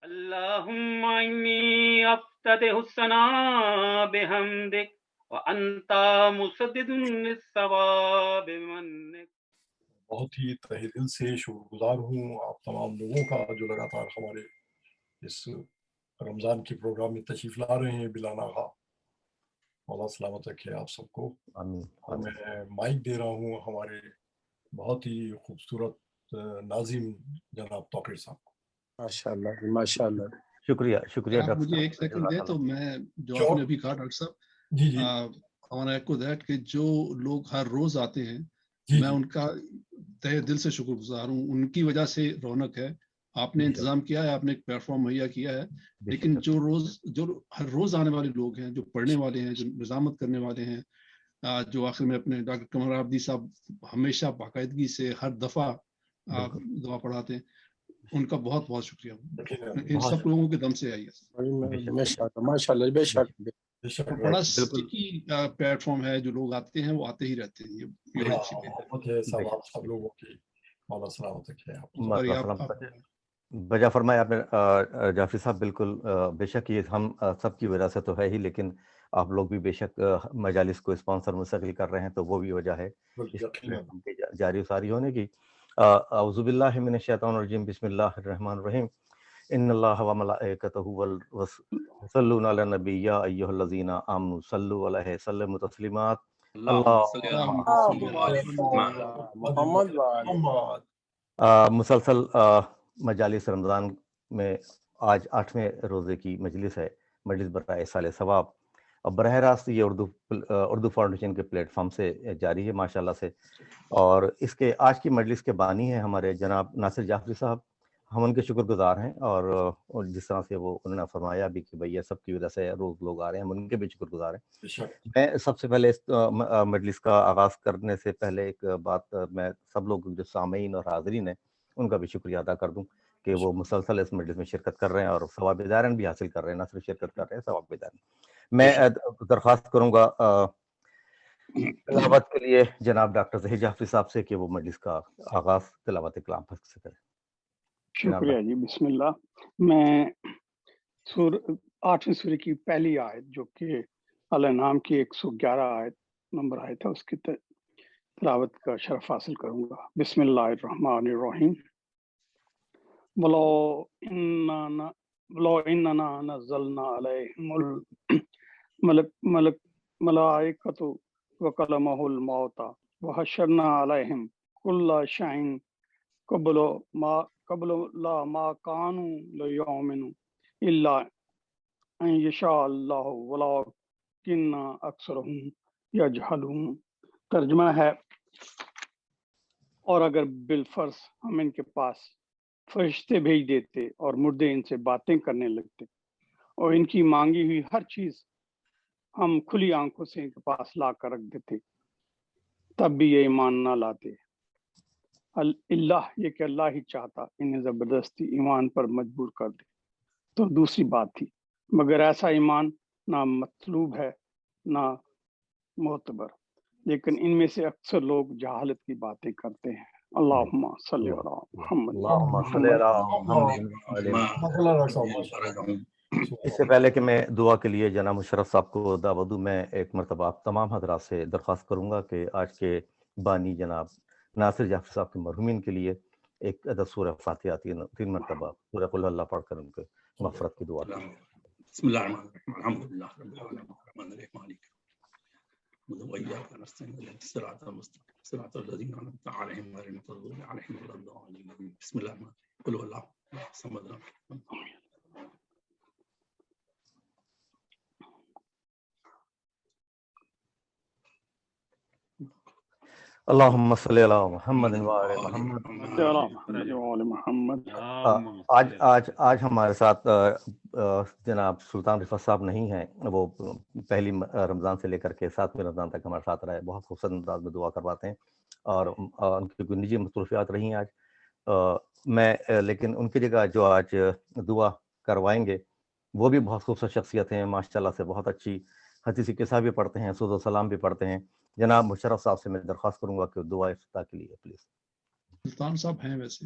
اللهم إني أفتتح السنة بحمدك وأنت مسدد للثواب بمنك. بہت ہی تہہ دل سے شکر گزار ہوں آپ تمام لوگوں کا جو لگاتار ہمارے اس رمضان کے پروگرام میں تشریف لا رہے ہیں بلا ناغہ. اللہ سلامت رکھے آپ سب کو. اور میں مائک دے رہا ہوں ہمارے بہت ہی خوبصورت ناظم جناب توقیر صاحب کو. ماشاء اللہ ماشاء اللہ. شکریہ آپ مجھے ایک سیکنڈ دے تو میں جو آپ نے ابھی کہا ڈاکٹر صاحب جی جی ہمارا ایکو دیٹ کہ جو لوگ ہر روز آتے ہیں میں ان کا تہ دل سے شکر گزار ہوں. ان کی وجہ سے رونق ہے. آپ نے انتظام کیا ہے, آپ نے ایک پلیٹ فارم مہیا کیا ہے, لیکن جو ہر روز آنے والے لوگ ہیں, جو پڑھنے والے ہیں, جو نظامت کرنے والے ہیں, جو آخر میں اپنے ڈاکٹر قمر عابدی صاحب ہمیشہ باقاعدگی سے ہر دفعہ دعا پڑھاتے ہیں, ان کا بہت بہت شکریہ. ان سب لوگوں کے دم سے آئی ہے. ماشاء اللہ بے شک. بڑا سٹیکی پلیٹ فارم ہے, جو لوگ آتے ہیں وہ آتے ہی رہتے ہیں. یہ اچھی بات ہے. سب لوگوں کی مولا سلامت رکھے. بجا فرمایا آپ نے جعفری صاحب. بالکل بے شک یہ ہم سب کی وجہ سے تو ہے ہی, لیکن آپ لوگ بھی بے شک مجالس کو اسپانسر مستقل کر رہے ہیں, تو وہ بھی وجہ ہے جاری ساری ہونے کی. اعوذ باللہ من الشیطان الرجیم. بسم اللہ الرحمن الرحیم. ان اللہ و ملائکتہ یصلون علی النبی یا ایھا الذین آمنوا صلوا علیہ وسلموا تسلیما. مسلسل مجالس رمضان میں آج 8ویں روزے کی مجلس ہے, مجلس برائے ایصال ثواب, اور براہ راست یہ اردو فاؤنڈیشن کے پلیٹ فارم سے جاری ہے ماشاءاللہ سے. اور اس کے آج کی مجلس کے بانی ہیں ہمارے جناب ناصر جعفری صاحب. ہم ان کے شکر گزار ہیں, اور جس طرح سے وہ انہوں نے فرمایا بھی کہ بھئی یہ سب کی وجہ سے روز لوگ آ رہے ہیں, ہم ان کے بھی شکر گزار ہیں. میں سب سے پہلے اس مجلس کا آغاز کرنے سے پہلے ایک بات میں سب لوگ جو سامعین اور حاضرین ہیں ان کا بھی شکریہ ادا کر دوں کہ وہ مسلسل اس مجلس میں شرکت کر رہے ہیں اور ثواب دارن بھی حاصل کر رہے ہیں, نہ صرف شرکت کر رہے ہیں, ثواب دارن. میں درخواست کروں گا تلاوت کے لیے جناب ڈاکٹر ظہیر جعفری صاحب سے کہ وہ مجلس کا آغاز تلاوت کلام سے کریں. شکریہ جی. بسم اللہ. میں 8ویں سورہ کی پہلی آیت جو کہ الانعام کی 111 آیت نمبر آیت ہے, اس کی تلاوت کا شرف حاصل کروں گا. بسم اللہ الرحمن الرحیم. ولو اننا نزلنا علیہم الملائکۃ وکلمہ الموت وحشرنا علیہم کل شیء قبل لا ما كانوا ليؤمنوا الا ان يشاء الله ولكن اکثرهم يجهلون. ترجمہ ہے, اور اگر بالفرض ہم ان کے پاس فرشتے بھیج دیتے اور مردے ان سے باتیں کرنے لگتے, اور ان کی مانگی ہوئی ہر چیز ہم کھلی آنکھوں سے ان کے پاس لا کر رکھ دیتے, تب بھی یہ ایمان نہ لاتے. اللہ یہ کہ اللہ ہی چاہتا انہیں زبردستی ایمان پر مجبور کر دے تو دوسری بات تھی, مگر ایسا ایمان نہ مطلوب ہے نہ معتبر, لیکن ان میں سے اکثر لوگ جہالت کی باتیں کرتے ہیں. اللہم صلی علی محمد. اس سے پہلے کہ میں دعا کے لیے جناب مشرف صاحب کو دعوت دوں, میں ایک مرتبہ آپ تمام حضرات سے درخواست کروں گا کہ آج کے بانی جناب ناصر جعفری صاحب کے مرحومین کے لیے ایک عدد سورہ فاتحہ 3 مرتبہ سورہ قل اللہ پڑھ کر ان کے مغفرت کی دعا کریں. بسم اللہ الرحمن الرحیم. الحمدللہ رب العالمین الرحمن الرحیم مالک وإياك نستعين صراط المستقيم صراط الذين أنعمت عليهم غير المغضوب عليهم ولا الضالين. بسم الله الرحمن الرحيم. قل هو الله الصمد. اللہم صلی علی محمد وعلی محمد. آج ہمارے ساتھ جناب سلطان رفعت صاحب نہیں ہیں, وہ پہلی رمضان سے لے کر کے 7ویں رمضان تک ہمارے ساتھ رہے, بہت خوبصورت انداز میں دعا کرواتے ہیں, اور ان کی کوئی نجی مصروفیات رہی ہیں آج. میں لیکن ان کی جگہ جو آج دعا کروائیں گے وہ بھی بہت خوبصورت شخصیت ہیں ماشاءاللہ سے, بہت اچھی حدیثی قصہ بھی پڑھتے ہیں, سود و سلام بھی پڑھتے ہیں. جناب مشرف صاحب سے میں درخواست کروں گا کہ دعا افتتاح کے لیے پلیز. سلطان صاحب ہیں ویسے.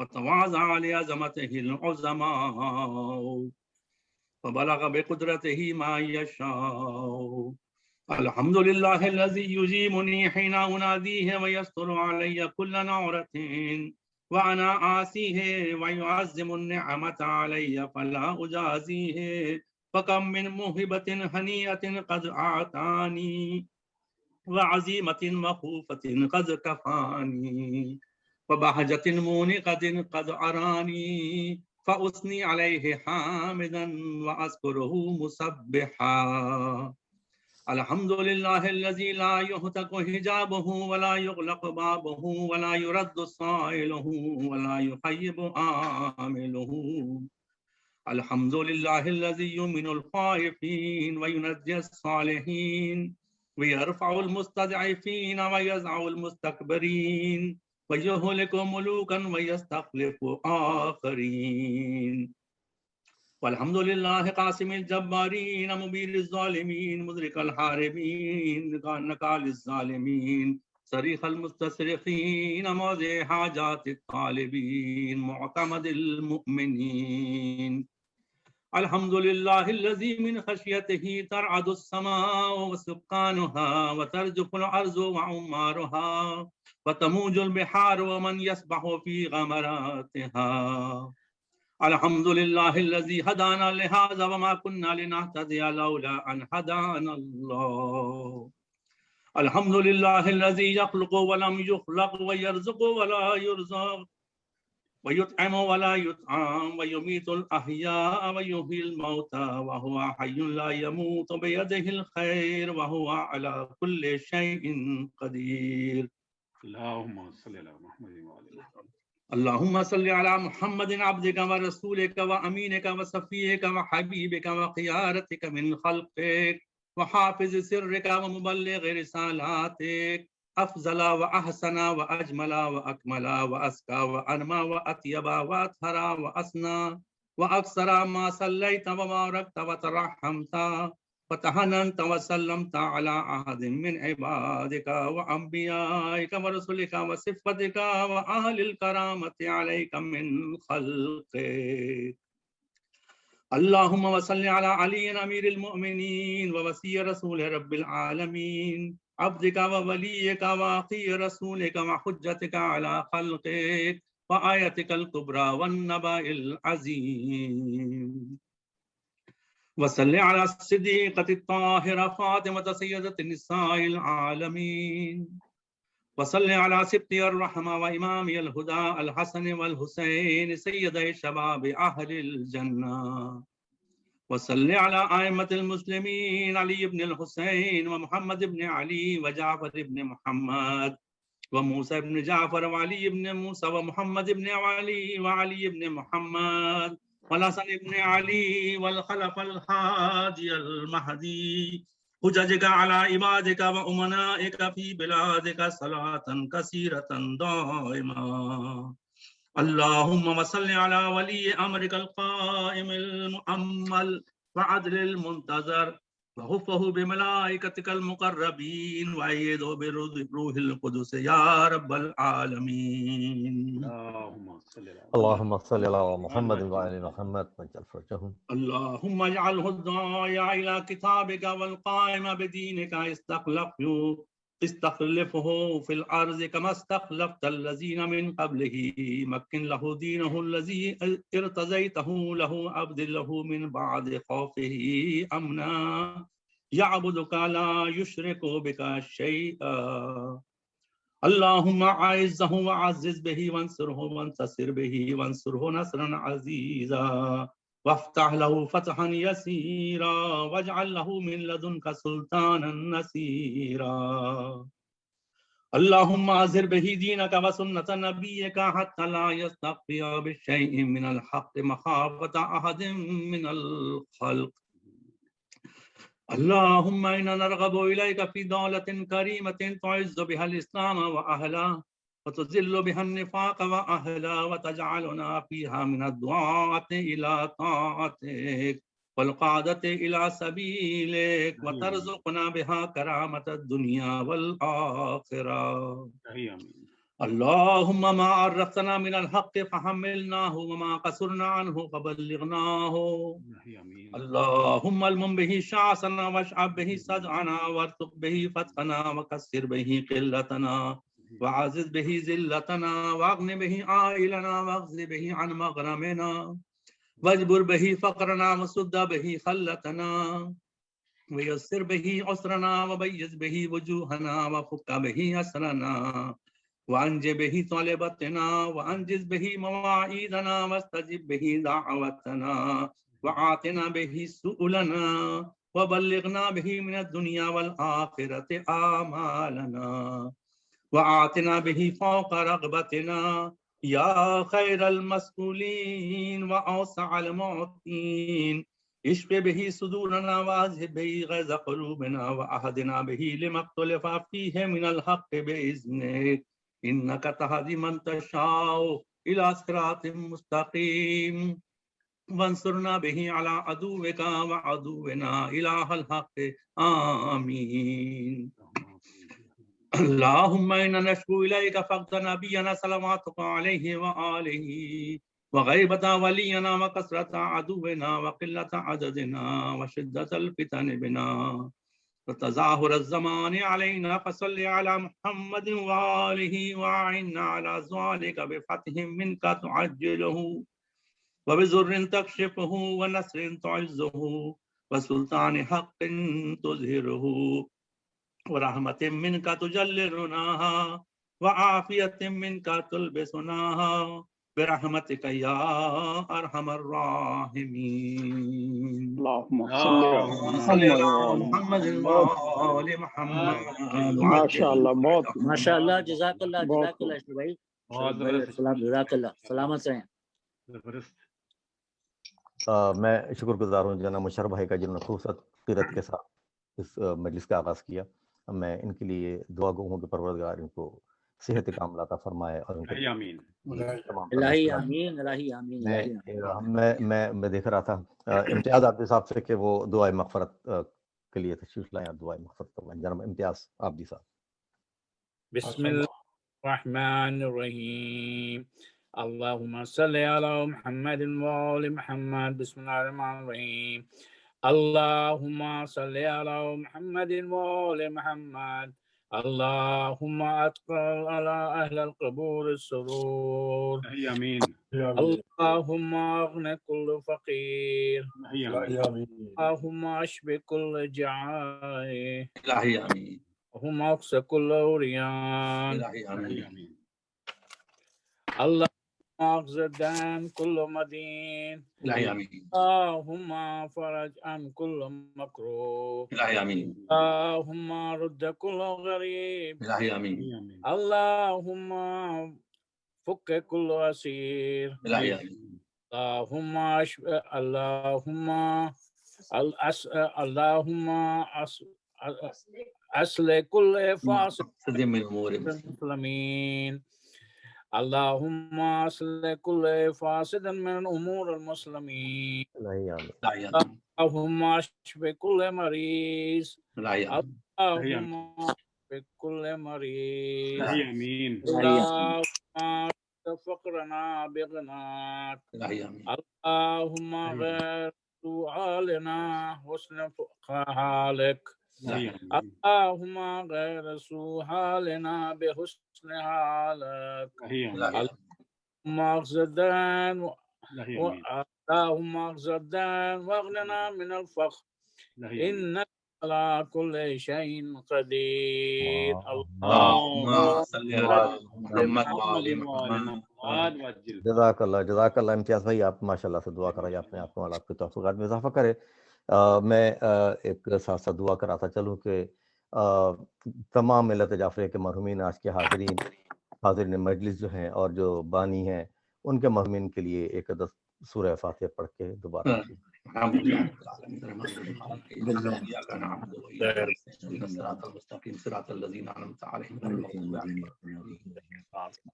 فتواضع لعظمته العظماء فبلغ بقدرته ما يشاء. الحمد لله الذي يجيبني حين أناديه ويستر علي كل نعرة وأنا آسيه ويعزم النعمة علي فلا أجازيه. فكم من موهبة هنيئة قد أعطاني وعزيمة مخوفة قد كفاني وبهجة مونقة قد أراني فأثني عليه حامدا وأذكره مسبحا. الحمد لله الذي لا يهتك حجابه ولا يغلق بابه ولا يرد صائله ولا يخيب آمله. الحمد لله الذي يؤمن الخائفين وينجي الصالحين ويرفع المستضعفين ويزع المستكبرين ويهلك ملوكا ويستخلف آخرين. والحمد لله قاسم الجبارين مبين الظالمين مدرك الحاربين نكال الظالمين صريخ المستصرخين موضع حاجات الطالبين معتمد المؤمنين. الحمد لله الذي من خشيته ترعد السماء وسكانها وترجف الأرض وعمارها وتموج البحار ومن يسبح في غمراتها. الحمد لله الذي هدانا لهذا وما كنا لنهتدي لولا أن هدانا الله. الحمد لله الذي يخلق ولم يخلق ويرزق ولا يرزق ويطعم ولا يطعم ويميت الأحياء ويحيي الموتى وهو حي لا يموت بيده الخير وهو على كل شيء قدير. اللهم صل على محمد وعلى اللهم صل على محمد عبدك ورسولك وأمينك وصفيك وحبيبك وخيارتك من خلقك وحافظ سرك ومبلغ رسالاتك أفضل وأحسن وأجمل وأكمل وأزكى وأنمى وأطيب وأطهر وأسنى وأكثر ما صليت وباركت وترحمت وتهننت وسلمت على أحد من عبادك وأنبيائك ورسلك وصفتك وأهل الكرامة عليك من خلقك. اللهم وصل على علي أمير المؤمنين ووصي رسول رب العالمين عبدك ووليك وأخي رسولك وحجتك على خلقك وآيتك الكبرى والنبأ العظيم. وصل على الصديقة الطاهرة فاطمة سيدة النساء العالمين. وصل على سبطي الرحمة وإمام الهدى الحسن والحسين سيدي شباب أهل الجنة. وصل على أئمة المسلمين علي بن الحسين ومحمد بن علي وجعفر بن محمد وموسى بن جعفر وعلي بن موسى ومحمد بن علي وعلي بن محمد والحسن بن علي والخلف الهادي المهدي حججك على عبادك وأمنائك في بلادك صلاة كثيرة دائمة. اللهم صل على ولي أمرك القائم المؤمل وعدل المنتظر وغفه بملائكتك المقربين وأيده بروح القدس يا رب العالمين. اللهم صل على محمد وعلى محمد واجعل فرجهم. اللهم اجعله الداعي إلى كتابك والقائم بدينك استخلفه في الأرض كما استخلفت الذين من قبله مكن له دينه الذي ارتضيته له عبد له من بعد خوفه أمنا يعبدك لا يشرك بك شيئا. اللهم أعزه وعزز به وانصره وانتصر به وانصره نصرا عزيزا وافتح له فتحا يسيرا واجعل له من لدنك سلطانا نصيرا. اللهم أظهر به دينك وسنة نبيك حتى لا يستخفي بشيء من الحق مخافة أحد من الخلق. اللهم إنا نرغب إليك في دولة كريمة تعز بها الإسلام وأهله وتذل بها النفاق وأهله وتجعلنا فيها من الدعاة إلى طاعتك والقادة إلى سبيلك وترزقنا بها كرامة الدنيا والآخرة. اللهم ما عرفتنا من الحق فحملناه وما قصرنا عنه فبلغناه. اللهم المن به شعثنا واشعب به صدعنا وارزق به فتحنا وكسر به قلتنا وعزز به ذلتنا واغن به عائلنا واغز به عن مغرمنا واجبر به فقرنا وسد به خلتنا ويسر به عسرنا وبيز به وجوهنا وفك به أسرنا وأنج به طلبتنا وأنجز به مواعيدنا واستجب به دعوتنا وآتنا به سؤلنا وبلغنا به من الدنيا والآخرة آمالنا وآتنا به فوق رغبتنا يا خير المسؤولين وأوسع المعطين. اشف به صدورنا واذهب به غيظ قلوبنا واهدنا به لما اختلف فيه من الحق بإذنك إنك تهدي من تشاء إلى صراط مستقيم. وانصرنا به على عدوك وعدونا إله الحق آمين. اللهم إنا نشكو إليك فقد نبينا صلواتك عليه وآله وغيبة ولينا وكثرة عدونا وقلة عددنا وشدة الفتن بنا وتظاهر الزمان علينا فصل على محمد وآله وأعنا على ذلك بفتح منك تعجله وبزر تكشفه ونصر تعزه وسلطان حق تظهره ورحمة منك تجلرناها وعافية منك تلبسناها برحمتك يا أرحم الراحمين. اللهم صل على محمد وآل محمد. ماشاء اللہ بہت ماشاء اللہ. جزاک اللہ بہت جزاک اللہ اشرف بھائی. بہت اشرف بھائی السلام. جزاک اللہ. سلامت رہیں. زبردست. میں شکر گزار ہوں جناب مشرف بھائی کا جنہوں نے خوبصورت قیرت کے ساتھ اس مجلس کا آغاز کیا. میں ان کے لیے دعا گو ہوں کہ پروردگار ان کو صحت کاملہ عطا فرمائے اور ان کو آمین. الہی آمین. الہی آمین. الہی آمین. میں دیکھ رہا تھا امتیاز عابدی صاحب سے کہ وہ دعائے مغفرت کے لیے تشریف لائیں اور دعائے مغفرت کروائیں. جناب امتیاز عابدی صاحب. بسم اللہ الرحمن الرحیم. اللہم صلی علی محمد وآل محمد. بسم اللہ الرحمن الرحیم. اللہم صلی علی محمد وآل محمد. اللہم ادخل علی اہل القبور السرور. آمین. اللہم اغن کل فقیر. آمین. اللہم اشف کل جائع. الہی آمین. اللہم اقص کل عریان. الہی آمین. اللہم اغز دین کل مدین. الہی آمین. اللہم فرج عن کل مکروہ. الہی آمین. اللہم رد کل غریب. الہی آمین. اللہم فک کل اسیر. الہی آمین. اللہم اصلح کل فاسد من امور المسلمین. اللہم اصلح کل فاسد من امور المسلمین. الہی آمین. اللہم اشف کل مریض. الہی آمین. اللہم اشف کل مریض. آمین. اللہم فقرنا بغناک. الہی آمین. اللہم غیر سؤالنا حسن حالک. اللہم غیر سوء حالنا بحسن حالک. اللہم اغز الدین. اللہم اغز الدین واغننا من الفقر. انک علی کل شیء قدیر. اللہم صلی علی محمد وآل محمد. جزاک اللہ. جزاک اللہ. امتیاز بھائی آپ ماشاءاللہ سے دعا کرائیے اپنے آپ کو آپ کے توفیقات میں اضافہ کرے. میں ایک ساتھ ساتھ دعا کراتا چلوں کہ تمام ملت جعفریہ کے مرحومین آج کے حاضرین مجلس جو ہیں اور جو بانی ہیں ان کے مرحومین کے لیے ایک عدد سورہ فاتحہ پڑھ کے دوبارہ صراط الذین انعمت علیہم.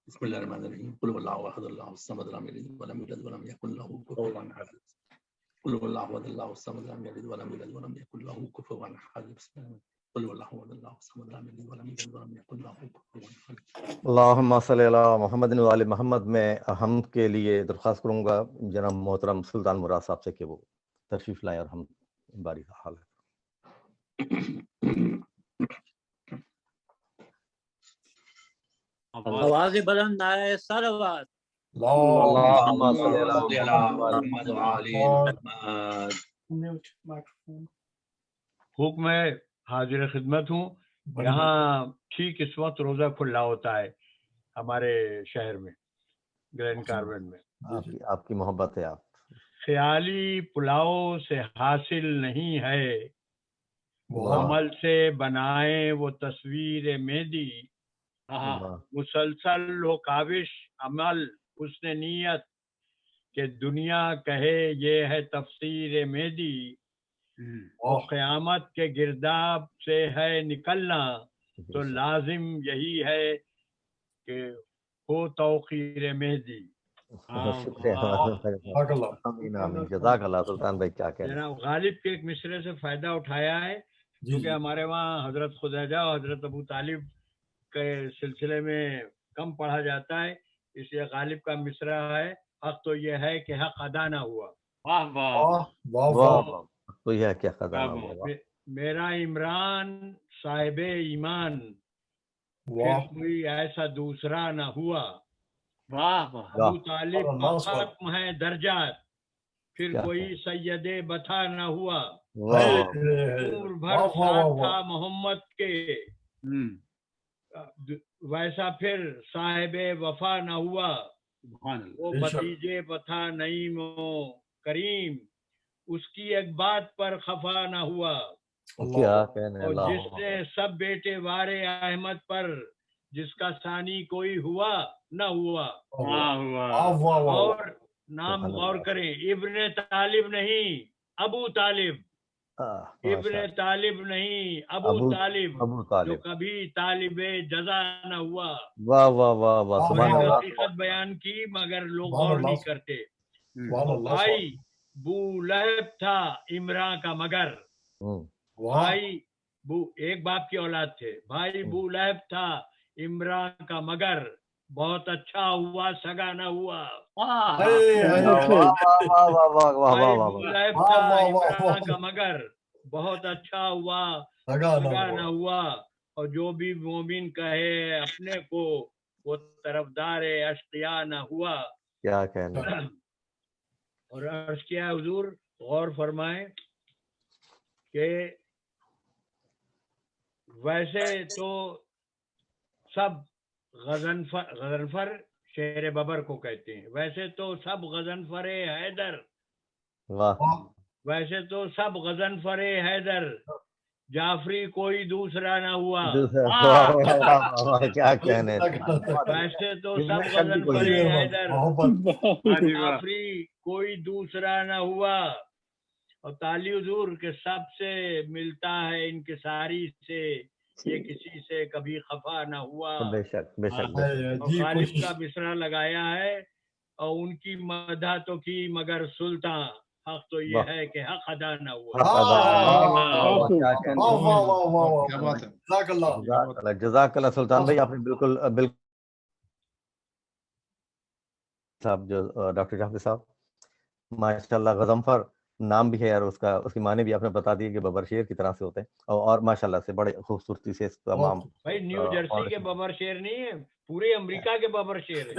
بسم اللہ الرحمن الرحیم. قل هو اللہ احد اللہ الصمد لم یلد ولم یولد ولم یکن له کفوا احد. قل هو اللہ احد اللہ الصمد لم یلد ولم یولد ولم یکن له کفوا احد. بسم اللہ قل هو الله احد الله الصمد لم يلد ولم يولد ولم يكن له كفوا احد. اللہم صلی علی محمد و آل محمد. میں حمد کے لیے درخواست کروں گا جناب محترم سلطان مراد صاحب سے کہ وہ تشریف لائیں اور ہم باری کا حال ہے. آواز بلند آئے سلوات. اللہم صلی علی صلی علی محمد وعلی محمد. حکم ہے، حاضر خدمت ہوں. یہاں ٹھیک اس وقت روزہ کھلا ہوتا ہے ہمارے شہر میں، گرینڈ کاربن میں. آپ کی محبت ہے. آپ خیالی پلاؤ سے حاصل نہیں ہے، عمل سے بنائے وہ تصویر مہدی. مسلسل ہو کاوش عمل حسن نیت کہ دنیا کہے یہ ہے تفسیر مہدی. اور قیامت کے گرداب سے ہے نکلنا تو لازم یہی ہے کہ ہو توقیر مہدی. جزاک اللہ. سلطان بھائی کیا کہہ رہے ہیں؟ جناب غالب کے ایک مصرے سے فائدہ اٹھایا ہے، کیونکہ ہمارے وہاں حضرت خدیجہ اور حضرت ابو طالب کے سلسلے میں کم پڑھا جاتا ہے، اس لیے غالب کا مصرع ہے، حق تو یہ ہے کہ حق ادا نہ ہوا. واہ واہ. تو یہ کیا خزانہ ہوا. میرا عمران صاحب ایمان پھر کوئی ایسا دوسرا نہ ہوا. ابو طالب کا ختم ہے درجات پھر کوئی سید بتا نہ ہوا. نور بھر ساتھ تھا محمد کے ویسا پھر صاحب وفا نہ ہوا. وہ بتیجے بتا نعیم و کریم اس کی ایک بات پر خفا نہ ہوا. اور جس نے سب بیٹے وارے احمد پر جس کا ثانی کوئی ہوا نہ ہوا. اور نام غور کریں، ابن طالب نہیں ابو طالب، ابن طالب نہیں ابو طالب، جو کبھی طالب جزا نہ ہوا. واہ واہ واہ واہ. سبحان اللہ. حقیقت بیان کی مگر لوگ غور نہیں کرتے. بھائی بو لہب تھا عمران کا مگر، بھائی بو ایک باپ کی اولاد تھے. بھائی بو لہب تھا عمران کا مگر بہت اچھا ہوا سگا نہ ہوا. بھائی بو لہب تھا عمران کا مگر بہت اچھا ہوا سگا نہ ہوا. اور جو بھی مومن کہے اپنے کو وہ طرفدار اشقیاء نہ ہوا. کیا کہنا. اور عرض کیا حضور غور فرمائیں کہ ویسے تو سب غضنفر شیر ببر کو کہتے ہیں، ویسے تو سب غضنفر حیدر، ویسے تو سب غضنفر حیدر، جعفری کوئی دوسرا نہ ہوا. کیا کہنے. ویسے تو سب غضنفر حیدر، جعفری کوئی دوسرا نہ ہوا. اور تعالی حضور کے سب سے ملتا ہے انکساری سے، یہ کسی سے کبھی خفا نہ ہوا. بے شک بے شک. غالب کا مصرع لگایا ہے اور ان کی مدح تو کی مگر سلطان، حق تو یہ ہے کہ حق ادا نہ ہوا. جزاک اللہ. سلطان بھائی آپ نے بالکل صاحب جو ڈاکٹر جعفری صاحب ماشاء اللہ غضنفر نام بھی ہے اور اس کی معنی بھی آپ نے بتا دی کہ ببر شیر کی طرح سے ہوتے ہیں اور ماشاءاللہ سے بڑے خوبصورتی سے تمام. بھائی نیو جرسی کے ببر شیر نہیں ہے، پورے امریکہ کے ببر شیر ہے.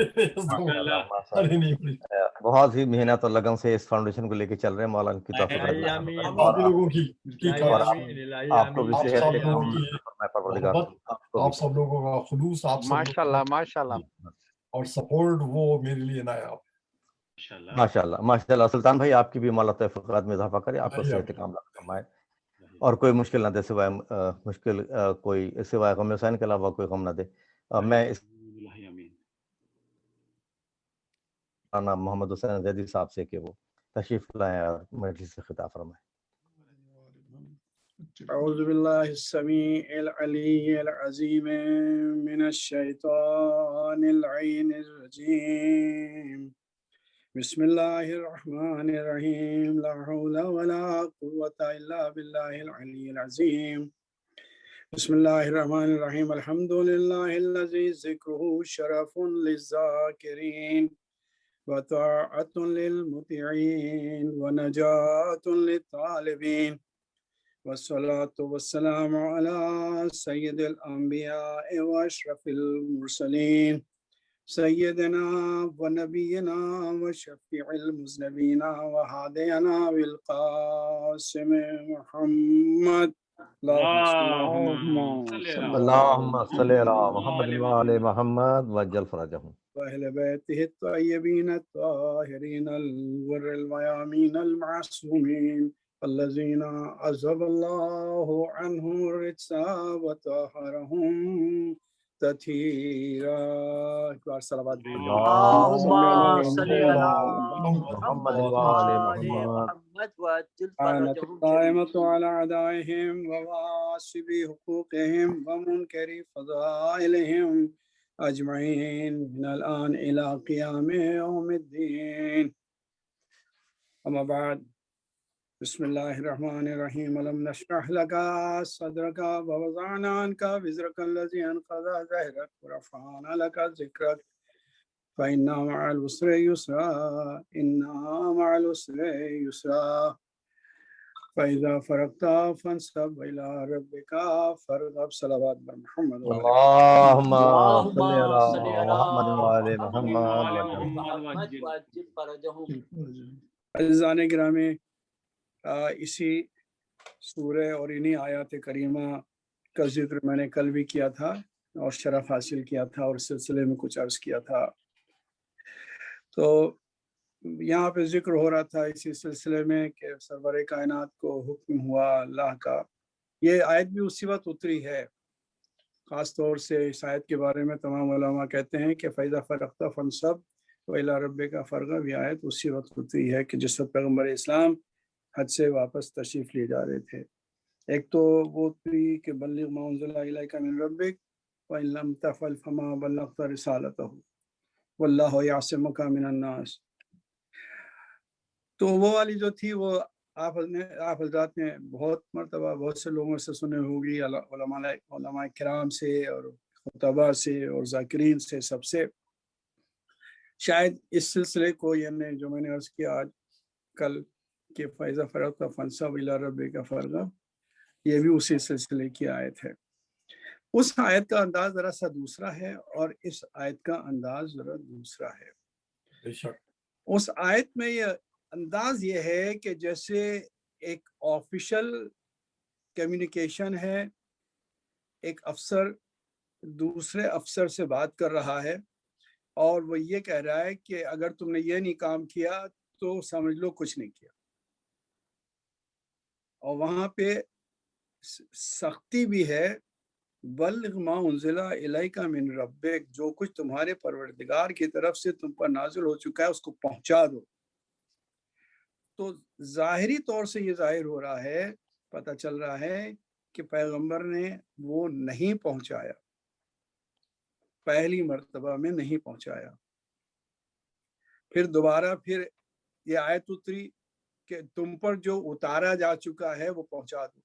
بہت ہی محنت اور لگن سے اس فاؤنڈیشن کو لے کے چل رہے ہیں. مولانا کی توفیق آپ کو بھی صحت آپ سب لوگوں کا خلوص، آپ ماشاءاللہ ماشاءاللہ اور سپورٹ وہ میرے لیے نایاب. ماشاءاللہ ماشاءاللہ. سلطان بھائی آپ کی بھی مولا توفیقات میں اضافہ کرے، آپ کو صحت کاملہ فرمائے اور کوئی مشکل نہ دے سوائے مشکل کوئی سوائے غم حسین کے علاوہ کوئی غم نہ دے. میں اس محمد حسین زیدی صاحب سے کہ وہ تشریف لائیں اور مجلس سے خطاب فرمائیں. اعوذ باللہ السمیع العلی العظیم من الشیطان اللعین الرجیم. بسم اللہ الرحمن الرحیم. لا حول ولا قوة الا باللہ العلی العظیم. بسم الله الرحمن الرحيم الحمد لله الذي ذكره شرف للذاكرين وطاعة للمطيعين ونجاة للطالبين والصلاة والسلام على سيد الأنبياء وأشرف المرسلين سيدنا ونبينا وشفيع المذنبين وهادينا بالقاسم محمد اللهم صل على محمد وعلى محمد وجل فرجهم وأهل بيته الطيبين الطاهرين الغر الميامين المعصومين الذين عذب الله عنهم الرجس وطهرهم تطهيرا. صلوات اللهم صل على محمد وعلى محمد وجل كانت فرجهم القائمة على أعدائهم وواسب حقوقهم ومنكر فضائلهم أجمعين من الآن إلى قيام يوم الدين. أما بعد بسم الله الرحمن الرحيم ألم نشرح لك صدرك ووضعنا عنك وزرك الذي أنقض ظهرك ورفعنا لك ذكرك فإن مع العسر يسرا إن مع العسر يسرا فإذا فرغت فانصب إلى ربك فارغب. صلوات بر محمد اللهم صل على محمد وعلى محمد وجل فرجهم. عزیزان گرامی، اسی سورہ اور انہی آیات کریمہ کا ذکر میں نے کل بھی کیا تھا اور شرف حاصل کیا تھا اور اس سلسلے میں کچھ عرض کیا تھا. تو یہاں پہ ذکر ہو رہا تھا اسی سلسلے میں کہ سرور کائنات کو حکم ہوا اللہ کا. یہ آیت بھی اسی وقت اتری ہے. خاص طور سے اس آیت کے بارے میں تمام علماء کہتے ہیں کہ فَإِذَا فَرَغْتَ فَانصَبْ وَإِلَىٰ رَبِّكَ فَارْغَب. یہ آیت اسی وقت اتری ہے کہ جس وقت پیغمبر اسلام حج سے واپس تشریف لے جا رہے تھے. ایک تو وہ اتری کہ بلغ مَا أُنزِلَ إِلَيْكَ مِن رَبِّكَ وَإِن لَّمْ تَفْعَلْ فَمَا بَلَّغْتَ رِسَالَتَهُ وَاللَّهُ يَعْصِمُكَ مِنَ النَّاسِ. تو وہ والی جو تھی وہ آپ حضرات نے بہت مرتبہ بہت سے لوگوں سے سنے ہوگی، علماء کرام سے اور خطباء سے اور ذاکرین سے، سب سے. شاید اس سلسلے کو یعنی جو میں نے عرض کیا آج کل کہ فَإِذَا فَرَغْتَ فَانصَبْ إِلَىٰ رَبِّكَ فَارْغَب، یہ بھی اسی سلسلے کی آیت ہے. اس آیت کا انداز ذرا سا دوسرا ہے اور اس آیت کا انداز ذرا دوسرا ہے. اس آیت میں یہ انداز یہ ہے کہ جیسے ایک آفیشل کمیونیکیشن ہے، ایک افسر دوسرے افسر سے بات کر رہا ہے اور وہ یہ کہہ رہا ہے کہ اگر تم نے یہ نہیں کام کیا تو سمجھ لو کچھ نہیں کیا. اور وہاں پہ سختی بھی ہے، بلغ ما انزل الیک من ربک، جو کچھ تمہارے پروردگار کی طرف سے تم پر نازل ہو چکا ہے اس کو پہنچا دو. تو ظاہری طور سے یہ ظاہر ہو رہا ہے، پتہ چل رہا ہے کہ پیغمبر نے وہ نہیں پہنچایا، پہلی مرتبہ میں نہیں پہنچایا. پھر دوبارہ پھر یہ آیت اتری کہ تم پر جو اتارا جا چکا ہے وہ پہنچا دو.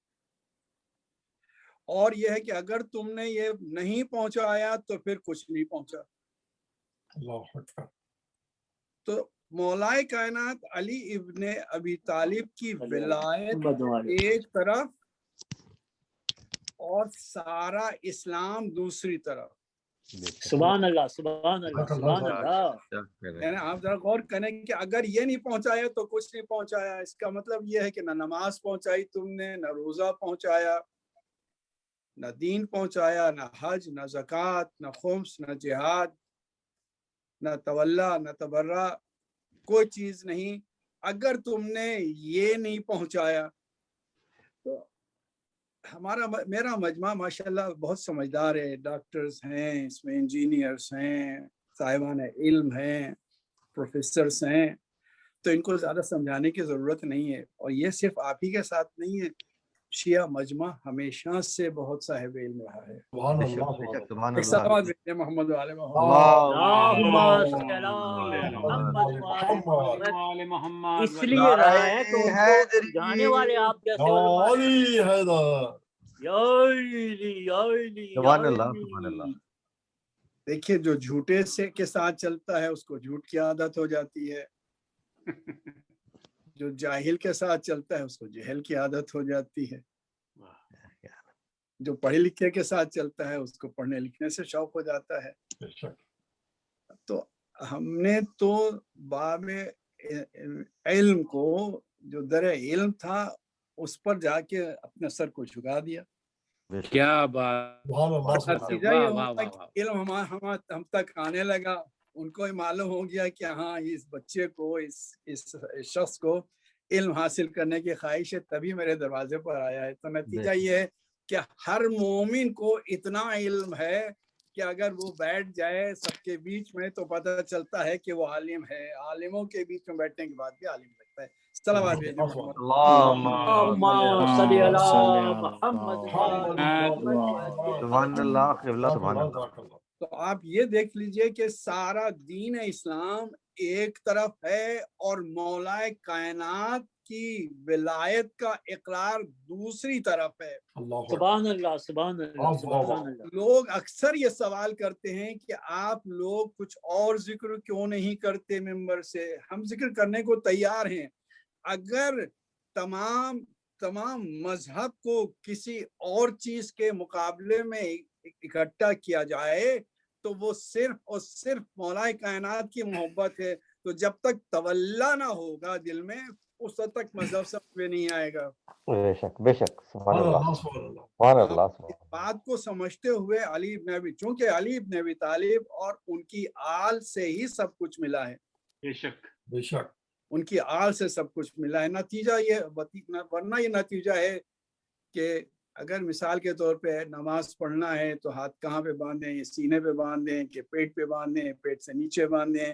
اور یہ ہے کہ اگر تم نے یہ نہیں پہنچایا تو پھر کچھ نہیں پہنچا. اللہ اکبر. تو مولائے کائنات علی ابن ابی طالب کی ولایت ایک طرف اور سارا اسلام دوسری طرف. سبحان اللہ سبحان اللہ سبحان اللہ. یعنی آپ ذرا غور کریں کہ اگر یہ نہیں پہنچایا تو کچھ نہیں پہنچایا. اس کا مطلب یہ ہے کہ نہ نماز پہنچائی تم نے، نہ روزہ پہنچایا، نہ دین پہنچایا، نہ حج، نہ زکوٰۃ، نہ خمس، نہ جہاد، نہ تولا، نہ تبرہ، کوئی چیز نہیں. اگر تم نے یہ نہیں پہنچایا تو میرا مجمع ماشاءاللہ بہت سمجھدار ہے. ڈاکٹرز ہیں اس میں، انجینئرز ہیں، صاحبان علم ہیں، پروفیسرز ہیں، تو ان کو زیادہ سمجھانے کی ضرورت نہیں ہے. اور یہ صرف آپ ہی کے ساتھ نہیں ہے، شیعہ مجمع ہمیشہ سے بہت صاحب علم رہا ہے. محمد والے محمد اس لیے رہا ہے تو جانے والے آپ جیسے سبحان اللہ سبحان اللہ. دیکھیے جو جھوٹے سے کے ساتھ چلتا ہے اس کو جھوٹ کی عادت ہو جاتی ہے. جو جاہل کے ساتھ چلتا ہے اس کو جہل کی عادت ہو جاتی ہے. جو پڑھے لکھے کے ساتھ چلتا ہے اس کو پڑھنے لکھنے سے شوق ہو جاتا ہے. تو ہم نے تو باب علم کو جو در علم تھا اس پر جا کے اپنے سر کو جھکا دیا. کیا بات. نتیجہ یہ ہوتا کہ علم ہم تک آنے لگا. ان کو ہی معلوم ہو گیا کہ ہاں اس بچے کو اس شخص کو علم حاصل کرنے کی خواہش ہے تبھی میرے دروازے پر آیا ہے. تو نتیجہ یہ ہے کہ ہر مومن کو اتنا علم ہے کہ اگر وہ بیٹھ جائے سب کے بیچ میں تو پتہ چلتا ہے کہ وہ عالم ہے. عالموں کے بیچ میں بیٹھنے کے بعد بھی عالم لگتا ہے. صلوات بھیجو سبحان اللہ سبحان اللہ. تو آپ یہ دیکھ لیجئے کہ سارا دین اسلام ایک طرف ہے اور مولائے کائنات کی ولایت کا اقرار دوسری طرف ہے. سبحان اللہ سبحان اللہ سبحان اللہ. لوگ اکثر یہ سوال کرتے ہیں کہ آپ لوگ کچھ اور ذکر کیوں نہیں کرتے ممبر سے. ہم ذکر کرنے کو تیار ہیں. اگر تمام مذہب کو کسی اور چیز کے مقابلے میں اکٹھا کیا جائے تو وہ صرف اور صرف مولا کائنات کی محبت ہے. تو جب تک تولا نہ ہوگا دل میں اس وقت تک مذہب سمجھ میں نہیں آئے گا. بے شک بے شک. سبحان اللہ سبحان اللہ. بات کو سمجھتے ہوئے علی ابن ابی چونکہ علی ابن ابی طالب اور ان کی آل سے ہی سب کچھ ملا ہے. بے شک بے شک ان کی آل سے سب کچھ ملا ہے. نتیجہ یہ ورنہ یہ نتیجہ ہے کہ اگر مثال کے طور پہ نماز پڑھنا ہے تو ہاتھ کہاں پہ باندھیں, یہ سینے پہ باندھیں کہ پیٹ پہ باندھیں, پیٹ سے نیچے باندھیں,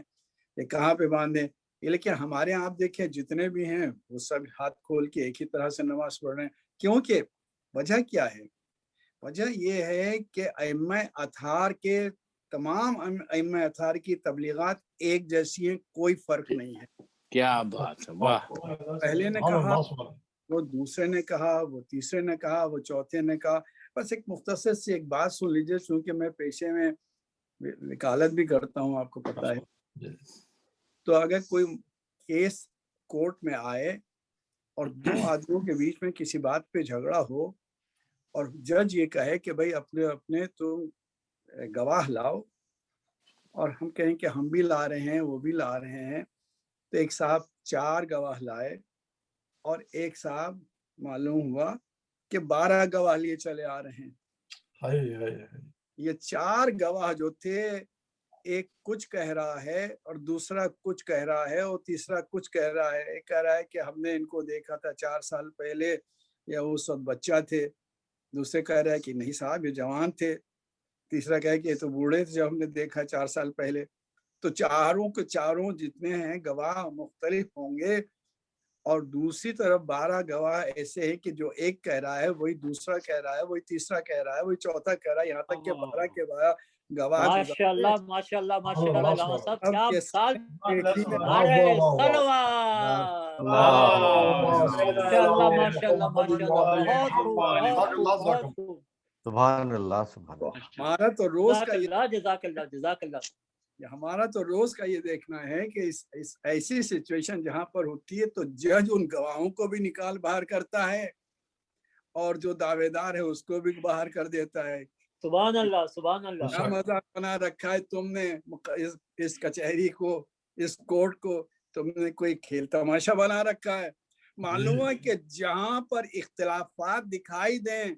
یہ کہاں پہ باندھیں. لیکن ہمارے یہاں آپ دیکھیں جتنے بھی ہیں وہ سب ہاتھ کھول کے ایک ہی طرح سے نماز پڑھ رہے ہیں. کیونکہ وجہ کیا ہے؟ وجہ یہ ہے کہ ائمہ اطہار کے تمام ائمہ اطہار کی تبلیغات ایک جیسی ہیں, کوئی فرق نہیں ہے. کیا بات ہے. واہ. پہلے نے کہا, وہ دوسرے نے کہا, وہ تیسرے نے کہا, وہ چوتھے نے کہا. بس ایک مختصر سی ایک بات سن لیجئے, چونکہ میں پیشے میں وکالت بھی کرتا ہوں, آپ کو پتا ہے. تو اگر کوئی کیس کورٹ میں آئے اور دو آدمیوں کے بیچ میں کسی بات پہ جھگڑا ہو اور جج یہ کہے کہ بھائی اپنے تم گواہ لاؤ, اور ہم کہیں کہ ہم بھی لا رہے ہیں وہ بھی لا رہے ہیں, تو ایک صاحب 4 گواہ لائے اور ایک صاحب معلوم ہوا کہ 12 گواہ لیے چلے آ رہے ہیں. یہ 4 گواہ جو تھے, ایک کچھ کہہ رہا ہے اور دوسرا کچھ کہہ رہا ہے اور تیسرا کچھ کہہ رہا ہے. ایک کہہ رہا ہے کہ ہم نے ان کو دیکھا تھا 4 سال پہلے, یا اس وقت بچہ تھے. دوسرے کہہ رہا ہے کہ نہیں صاحب یہ جوان تھے. تیسرا کہہ کہ یہ تو بوڑھے تھے جب ہم نے دیکھا 4 سال پہلے. تو چاروں کے چاروں جتنے ہیں گواہ مختلف ہوں گے, اور دوسری طرف 12 گواہ ایسے ہیں کہ جو ایک کہہ رہا ہے وہی دوسرا کہہ رہا ہے, وہی تیسرا کہہ رہا ہے, وہی چوتھا کہہ رہا ہے, یہاں تک کہ 12 کے 12 گواہ. ماشاءاللہ ماشاءاللہ ماشاءاللہ. علامہ صاحب کیا سال ماشاءاللہ ماشاءاللہ. سبحان اللہ سبحان اللہ. ہمارا تو روز کا جزاک اللہ جزاک اللہ. ہمارا تو روز کا یہ دیکھنا ہے کہ اس ایسی سچویشن جہاں پر ہوتی ہے تو جج ان گواہوں کو بھی نکال باہر کرتا ہے اور جو دعوے دار ہے اس کو بھی باہر کر دیتا ہے. سبحان اللہ سبحان اللہ. کیا مزہ بنا رکھا ہے تم نے اس کچہری کو, اس کورٹ کو تم نے کوئی کھیل تماشا بنا رکھا ہے. معلوم ہے کہ جہاں پر اختلافات دکھائی دیں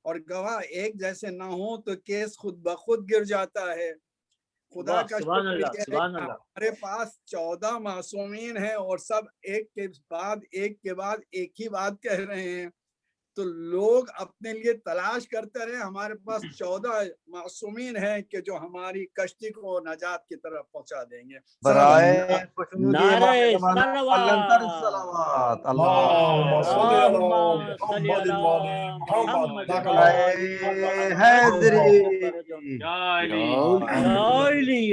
اور گواہ ایک جیسے نہ ہوں تو کیس خود بخود گر جاتا ہے. خدا کا شکر ہے ہمارے پاس 14 معصومین ہیں اور سب ایک کے بعد ایک ہی بات کہہ رہے ہیں. تو لوگ اپنے لیے تلاش کرتے رہے. ہمارے پاس 14 معصومین ہیں کہ جو ہماری کشتی کو نجات کی طرف پہنچا دیں گے. برائے نعرہ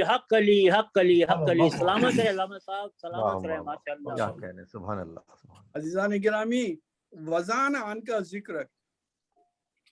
حق علی حق علی حق علی. سلامت رہے علامہ صاحب, سلامت رہے. ماشاءاللہ. کیا کہنے. سبحان اللہ. عزیزان گرامی, وزان عن کا ذکر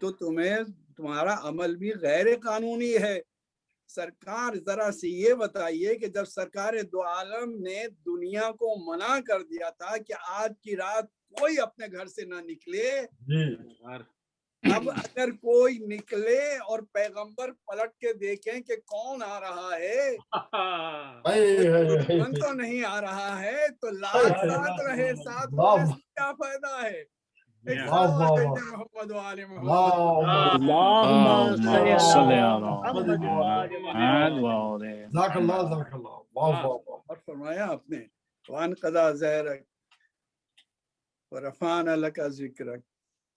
تو تمہارا عمل بھی غیر قانونی ہے۔ سرکار ذرا سے یہ بتائیے کہ جب سرکار دو عالم نے دنیا کو منع کر دیا تھا کہ آج کی رات کوئی اپنے گھر سے نہ نکلے، اب اگر کوئی نکلے اور پیغمبر پلٹ کے دیکھیں کہ کون آ رہا ہے، دشمن تو نہیں آ رہا ہے، تو ساتھ رہے، ساتھ ہونے سے کیا فائدہ ہے؟ محمد وآل محمد اللهم صل على محمد اور فرمایا آپ نے وان قضا ظہرک ورفعنا لک ذکرک،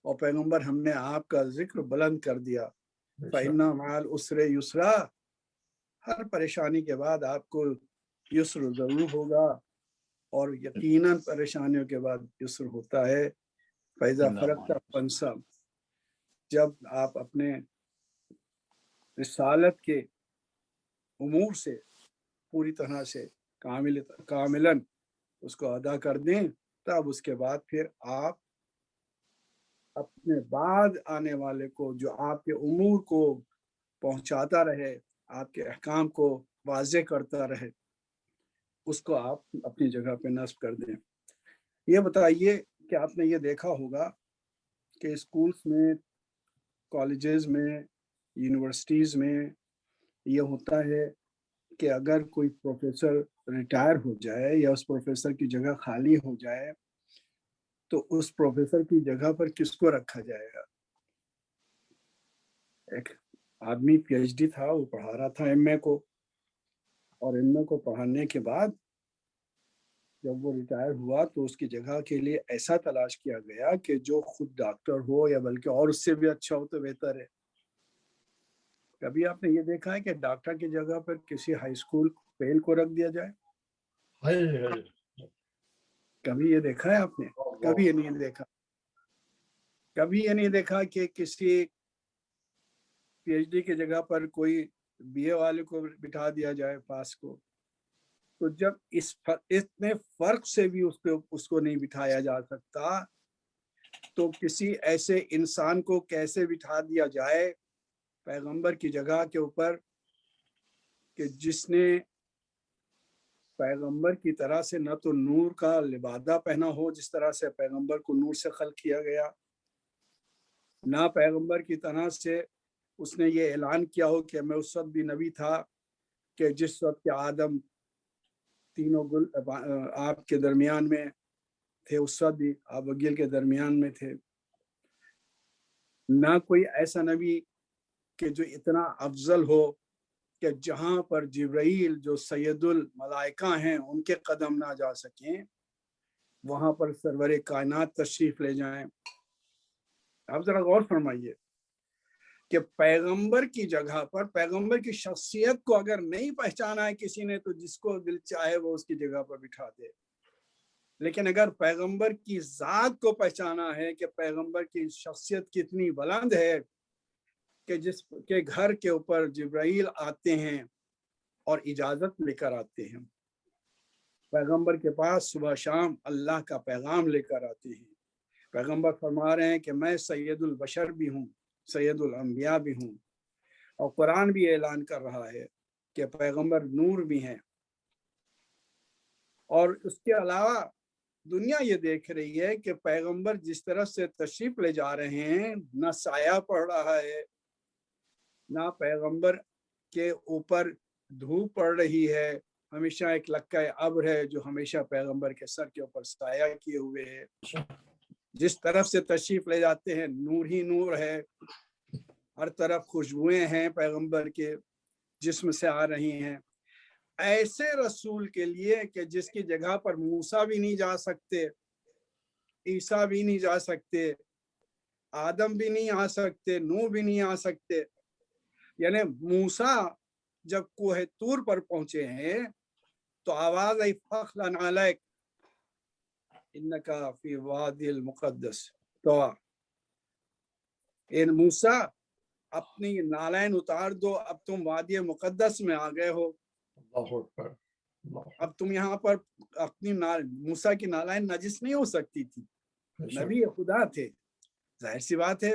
اور پیغمبر ہم نے آپ کا ذکر بلند کر دیا۔ فإن مع العسر یسرا، ہر پریشانی کے بعد آپ کو یسر ضرور ہوگا، اور یقیناً پریشانیوں کے بعد یسر ہوتا ہے۔ فإذا فرغت فانصب، جب آپ اپنے رسالت کے امور سے پوری طرح سے کاملاً اس کو ادا کر دیں، تب اس کے بعد پھر آپ اپنے بعد آنے والے کو جو آپ کے امور کو پہنچاتا رہے، آپ کے احکام کو واضح کرتا رہے، اس کو آپ اپنی جگہ پہ نصب کر دیں۔ یہ بتائیے کہ آپ نے یہ دیکھا ہوگا کہ اسکولز میں، کالجز میں، یونیورسٹیز میں یہ ہوتا ہے کہ اگر کوئی پروفیسر ریٹائر ہو جائے یا اس پروفیسر کی جگہ خالی ہو جائے تو اس پروفیسر کی جگہ پر کس کو رکھا جائے گا؟ ایک آدمی پی ایچ ڈی تھا، وہ پڑھا رہا تھا ایم اے کو، اور ایم اے کو پڑھانے کے بعد جب وہ ریٹائر ہوا تو اس کی جگہ کے لیے ایسا تلاش کیا گیا کہ جو خود ڈاکٹر ہو یا بلکہ اور اس سے بھی اچھا ہو تو بہتر ہے۔ کبھی آپ نے یہ دیکھا ہے کہ ڈاکٹر کی جگہ پر کسی ہائی اسکول فیل کو رکھ دیا جائے؟ کبھی یہ دیکھا ہے آپ نے؟ کبھی یہ نہیں دیکھا۔ کبھی یہ نہیں دیکھا کہ کسی پی ایچ ڈی کی جگہ پر کوئی بی اے والے کو بٹھا دیا جائے، پاس کو۔ تو جب اتنے فرق سے بھی اس کو نہیں بٹھایا جا سکتا تو کسی ایسے انسان کو کیسے بٹھا دیا جائے پیغمبر کی جگہ کے اوپر، کہ جس نے پیغمبر کی طرح سے نہ تو نور کا لبادہ پہنا ہو جس طرح سے پیغمبر کو نور سے خلق کیا گیا، نہ پیغمبر کی طرح سے اس نے یہ اعلان کیا ہو کہ میں اس وقت بھی نبی تھا کہ جس وقت کہ آدم تینوں آپ کے درمیان میں تھے، اس وقت بھی آپ وگیل کے درمیان میں تھے۔ نہ کوئی ایسا نبی کہ جو اتنا افضل ہو کہ جہاں پر جبرائیل جو سید الملائکہ ہیں ان کے قدم نہ جا سکیں، وہاں پر سرور کائنات تشریف لے جائیں۔ آپ ذرا غور فرمائیے کہ پیغمبر کی جگہ پر، پیغمبر کی شخصیت کو اگر نہیں پہچانا ہے کسی نے تو جس کو دل چاہے وہ اس کی جگہ پر بٹھا دے، لیکن اگر پیغمبر کی ذات کو پہچانا ہے کہ پیغمبر کی شخصیت کتنی بلند ہے کہ جس کے گھر کے اوپر جبرائیل آتے ہیں اور اجازت لے کر آتے ہیں، پیغمبر کے پاس صبح شام اللہ کا پیغام لے کر آتے ہیں۔ پیغمبر فرما رہے ہیں کہ میں سید البشر بھی ہوں، سید الانبیاء بھی ہوں، اور قرآن بھی اعلان کر رہا ہے کہ پیغمبر نور بھی ہیں۔ اور اس کے علاوہ دنیا یہ دیکھ رہی ہے کہ پیغمبر جس طرح سے تشریف لے جا رہے ہیں، نہ سایہ پڑ رہا ہے، نہ پیغمبر کے اوپر دھوپ پڑ رہی ہے، ہمیشہ ایک لکہ ابر ہے جو ہمیشہ پیغمبر کے سر کے اوپر سایہ کیے ہوئے ہے۔ جس طرف سے تشریف لے جاتے ہیں نور ہی نور ہے، ہر طرف خوشبوئیں ہیں پیغمبر کے جسم سے آ رہی ہیں۔ ایسے رسول کے لیے کہ جس کی جگہ پر موسیٰ بھی نہیں جا سکتے، عیسیٰ بھی نہیں جا سکتے، آدم بھی نہیں آ سکتے، نوح بھی نہیں آ سکتے، یعنی موسیٰ جب کوہ طور پر پہنچے ہیں تو آواز آئی فخلن علیک انکا فی وادی المقدس طویٰ، ان موسیٰ اپنی نالین اتار دو، اب تم وادی مقدس میں آ گئے ہو، اب تم یہاں پر اپنی موسیٰ کی نالین نجس نہیں ہو سکتی تھی، نبی خدا تھے، ظاہر سی بات ہے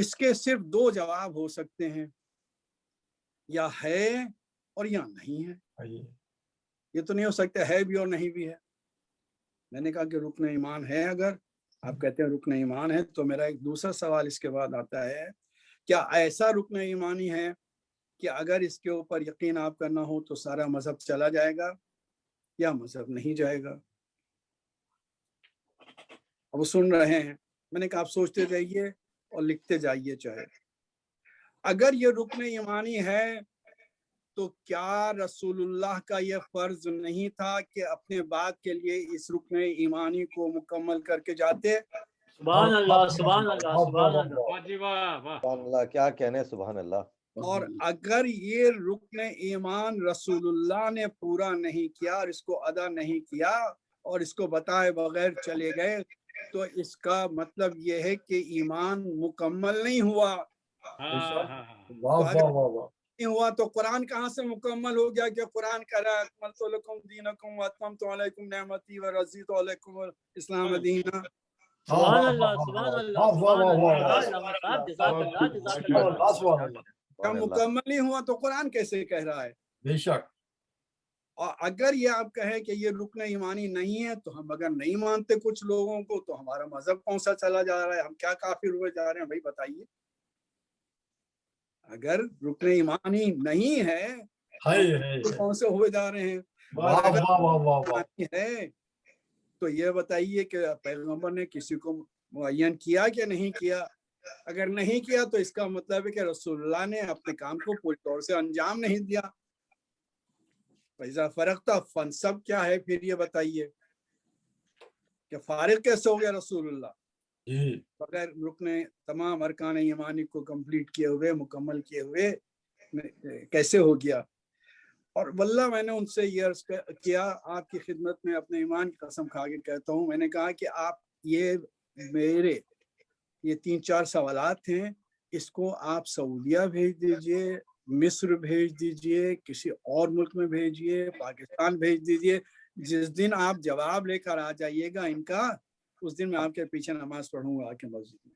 اس کے صرف دو جواب ہو سکتے ہیں، یا ہے اور یا نہیں ہے۔ یہ تو نہیں ہو سکتا ہے بھی اور نہیں بھی ہے۔ میں نے کہا کہ رکن ایمان ہے، اگر آپ کہتے ہیں رکن ایمان ہے تو میرا ایک دوسرا سوال اس کے بعد آتا ہے، کیا ایسا رکن ایمانی ہے کہ اگر اس کے اوپر یقین آپ کرنا ہو تو سارا مذہب چلا جائے گا یا مذہب نہیں جائے گا؟ اب وہ سن رہے ہیں، میں نے کہا آپ سوچتے جائیے اور لکھتے جائیے چاہے۔ اگر یہ رکن ایمانی ہے تو کیا رسول اللہ کا یہ فرض نہیں تھا کہ اپنے بعد کے لیے اس رکن ایمانی کو مکمل کر کے جاتے؟ سبحان اللہ، سبحان اللہ، سبحان اللہ، سبحان اللہ، کیا کہنے، سبحان اللہ۔ اور اگر یہ رکن ایمان رسول اللہ نے پورا نہیں کیا اور اس کو ادا نہیں کیا اور اس کو بتائے بغیر چلے گئے تو اس کا مطلب یہ ہے کہ ایمان مکمل نہیں ہوا۔ نہیں ہوا تو قرآن کہاں سے مکمل ہو گیا کہ قرآن کہہ رہا ہے اکملت لکم دینکم واتممت علیکم نعمتی ورضیت علیکم الاسلام دینا۔ سبحان اللہ، سبحان اللہ، سبحان اللہ، علامہ صاحب جزاک اللہ، جزاک اللہ۔ کیا مکمل نہیں ہوا تو قرآن کیسے کہہ رہا ہے؟ بے شک۔ اور اگر یہ آپ کہیں کہ یہ رکن ایمانی نہیں ہے تو ہم اگر نہیں مانتے کچھ لوگوں کو تو ہمارا مذہب کون سا چلا جا رہا ہے؟ ہم کیا کافر ہوئے جا رہے ہیں بھائی بتائیے۔ اگر رکن ایمانی نہیں ہے کون سے ہوئے جا رہے ہیں؟ ہے تو یہ بتائیے کہ پیغمبر نے کسی کو معین کیا کہ نہیں کیا؟ اگر نہیں کیا تو اس کا مطلب ہے کہ رسول اللہ نے اپنے کام کو پوری طور سے انجام نہیں دیا۔ فَإِذَا فَرَغْتَ فَانْصَبْ کیا ہے پھر یہ بتائیے کہ فارغ کیسے ہو گیا رسول اللہ بغیر رکن تمام ارکان ایمانی کو کمپلیٹ کیے ہوئے، مکمل کیے ہوئے کیسے ہو گیا؟ اور واللہ میں نے ان سے یہ عرض کیا، آپ کی خدمت میں اپنے ایمان کی قسم کھا کے کہتا ہوں، میں نے کہا کہ آپ یہ میرے یہ 3-4 سوالات ہیں، اس کو آپ سعودیہ بھیج دیجئے، مصر بھیج دیجئے، کسی اور ملک میں بھیجئے، پاکستان بھیج دیجئے۔ جس دن آپ جواب لے کر آ جائیے گا ان کا، اس دن میں آپ کے پیچھے نماز پڑھوں گا آ کے مسجد میں۔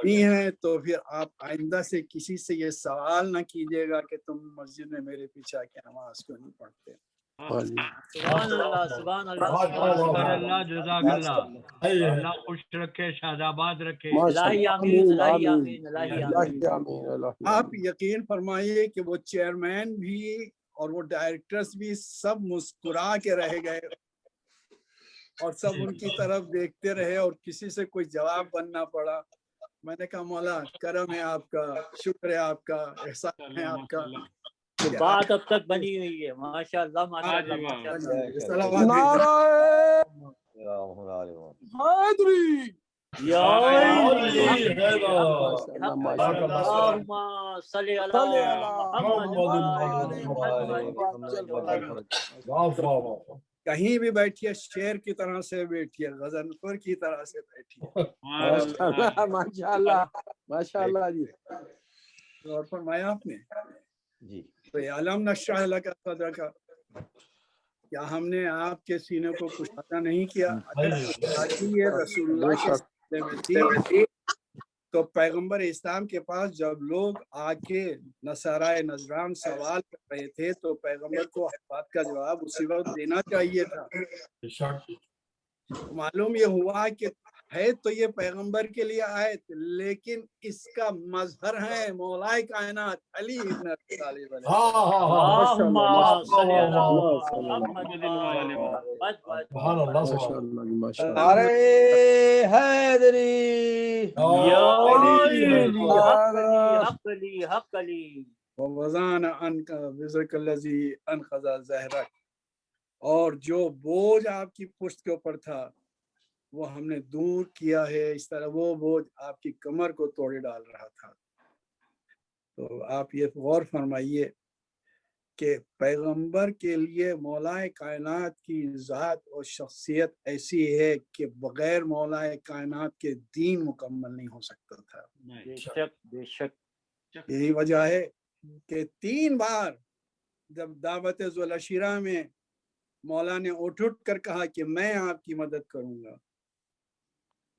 نہیں ہے تو پھر آپ آئندہ سے کسی سے یہ سوال نہ کیجیے گا کہ تم مسجد میں میرے پیچھے آ کے نماز کیوں نہیں پڑھتے۔ سبحان اللہ، سبحان اللہ، سبحان اللہ، جزاک اللہ، اللہ خوش رکھے، شاد آباد رکھے۔ الہی آمین، الہی آمین، الہی آمین۔ آپ یقین فرمائیے کہ وہ چیئرمین بھی اور وہ ڈائریکٹرز بھی سب مسکرا کے رہ گئے اور سب ان کی طرف دیکھتے رہے اور کسی سے کوئی جواب بننا پڑا۔ میں نے کہا مولا کرم ہے آپ کا، شکر ہے آپ کا، احسان ہے آپ کا۔ بات اب تک بنی ہوئی ہے، ماشاء اللہ، ماشاء اللہ، ماشاء اللہ۔ کہیں بھی بیٹھیے شیر کی طرح سے بیٹھیے، غضنفر کی طرح سے بیٹھیے۔ ماشاء اللہ، ماشاء اللہ جی۔ اور فرمایا آپ نے جی تو علم نشرح لک صدرک، کیا ہم نے آپ کے سینے کو کشادہ نہیں کیا؟ اگر یہ رسول اللہ کے سینے میں تھی تو پیغمبر اسلام کے پاس جب لوگ آ کے نصارائے نجران سوال کر رہے تھے تو پیغمبر کو ہر بات کا جواب اسی وقت دینا چاہیے تھا۔ معلوم یہ ہوا کہ ہے تو یہ پیغمبر کے لیے آئے تھے، لیکن اس کا مظہر ہے مولائے کائنات علی ابن ابی طالب علیہ۔ وَوَضَعْنَا عَنْكَ وِزْرَكَ الَّذِي أَنْقَضَ ظَهْرَكَ، اور جو بوجھ آپ کی پشت کے اوپر تھا وہ ہم نے دور کیا ہے، اس طرح وہ بوجھ آپ کی کمر کو توڑے ڈال رہا تھا۔ تو آپ یہ غور فرمائیے کہ پیغمبر کے لیے مولائے کائنات کی ذات اور شخصیت ایسی ہے کہ بغیر مولائے کائنات کے دین مکمل نہیں ہو سکتا تھا۔ بے شک، بے شک۔ یہی وجہ ہے کہ 3 بار جب دعوت ذوالعشیرہ میں مولا نے اٹھ کر کہا کہ میں آپ کی مدد کروں گا،